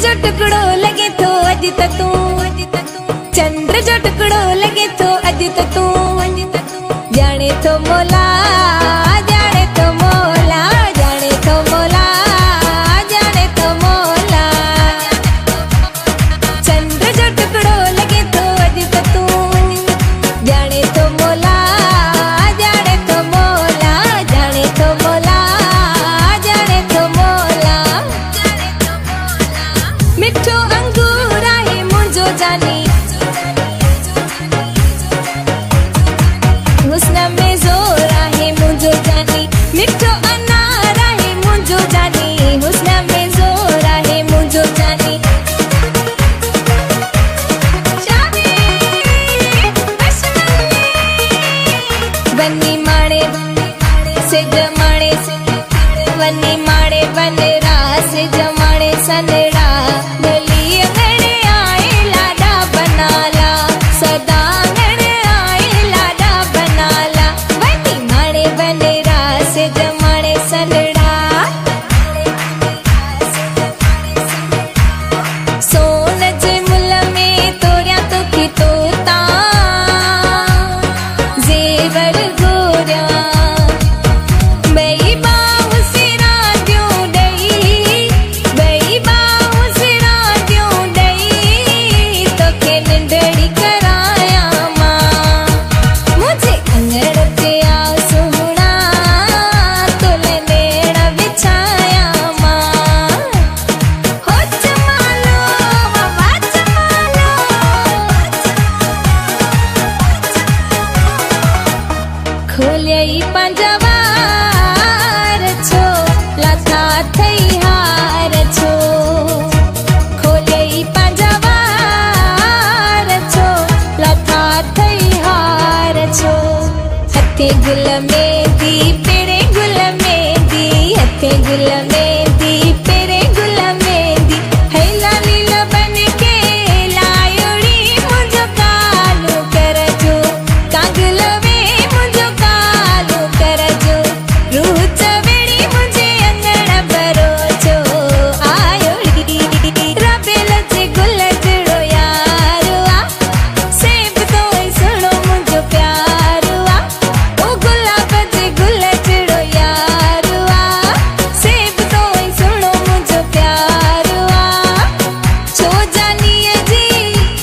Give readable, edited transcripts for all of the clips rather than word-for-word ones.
जो टुकड़ो लगे तो अज तू, चंद्र जो टुकड़ो लगे तो अज तू, जाने तो मोला, जाने तो मोला, जाने तो मोला, जाने तो मोला। चंद्र जो टुकड़ो लगे तो अज तू, जाने तो मोला, जाने तो मोला, जाने तो मोला, जाने तो मोला। मिठो अंगूर आहे मुंहिंजो जानी, हुस्न में जोर आहे मुंहिंजो जानी, मिठो अनार आहे मुंहिंजो जानी, हुस्न में जोर आहे मुंहिंजो जानी। वनी माणे से जमाणे, वनी माणे वनरा से जमाणे सनड़ा, गली अंगणे आए लाडा बनाला, सदा अंगणे आए लाडा बनाला। वनी माणे वनरा से जमाणे सनड़ा, सोन जे मुल में तोरिया तो की तोता, जेवर गोरिया बई बाहु सिरा द्यूं ॾई, बई बाहु सिरा द्यूं ॾई, तोखे निंढड़ी कराया मां। मुझे अंगड़ ते आ सुहिणा, तोले नेड़ विछाया मां। हो चमालो बाबा चमालो, खोलियई पंहिंजा वार छो, लाथा थई हार छो, खोलियई पंहिंजा वार छो, लाथा थई हार छो। हथे गुल मेंदी पेरे गुल मेंदी, हथे गुल मेंदी पेरे गुल मेंदी, है लाली लबन के लायोड़ी मुंहिंजो कालो करजो, कागल में मुंहिंजो कालो करजो, रूह चवेड़ी मुंहिंजे अंगण भरोचो आयोड़ी। रबेल जे गुल जहिड़ो यारो आ, सेब तो ई सुहिणो मुंहिंजो प्यारो आ, ओ गुलाब जे गुल जहिड़ो यारो आ, सेब तो ई सुहिणो मुंहिंजो प्यारो आ। छो जानीअ जी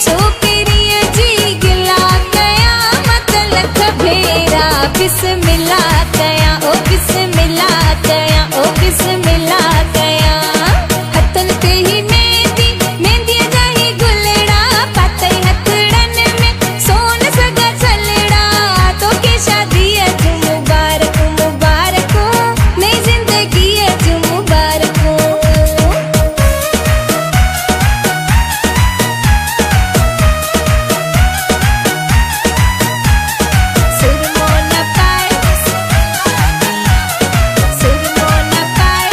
छोकिरीअ जी गिला कया, मत लख भेरा बिस्मिल्ला कया, ओ बिस्मिल्ला कया, ओ बिस्मिल्ला कया। हथनि ते ही मेहंदी, मेहंदीअ जा ही गुलड़ा, पातई हथड़नि में सोन सगा छलड़ा, तोखे शादीअ जूं मुबारकूं मुबारकूं, नई ज़िंदगीअ जूं मुबारकूं। सुरमो न पाए, सुरमो न पाए,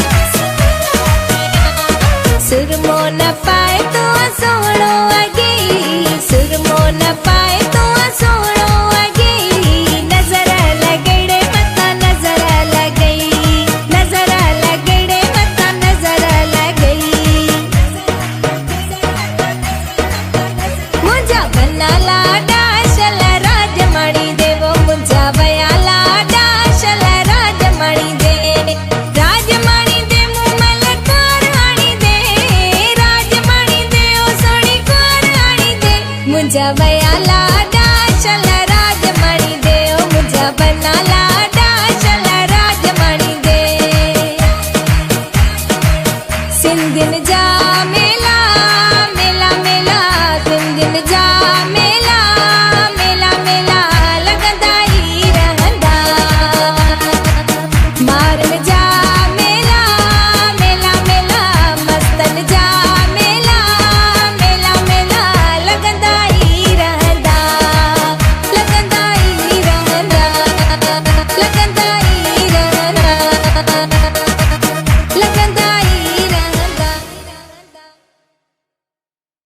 सुरमो न पाए तो सोहणो अॻे, सुरमो न पाए तो सोहणो अॻे, नज़र लॻड़े मथां नज़र लॻई, नज़र लॻड़े मथां नज़र लॻई। मुंहिंजा बना लाडा शल राजमणी देवो, मुंहिंजा वया लाडा शल राजमणी दे, राजमणी दे मूमल कार हाणी दे, राजमणी दे ओ सोणी कार हाणी दे, मुंहिंजा वया लाडा शल राजमणी दे, ओ मुंहिंजा बना लाडा शल राजमणी दे। सिंधियुनि जा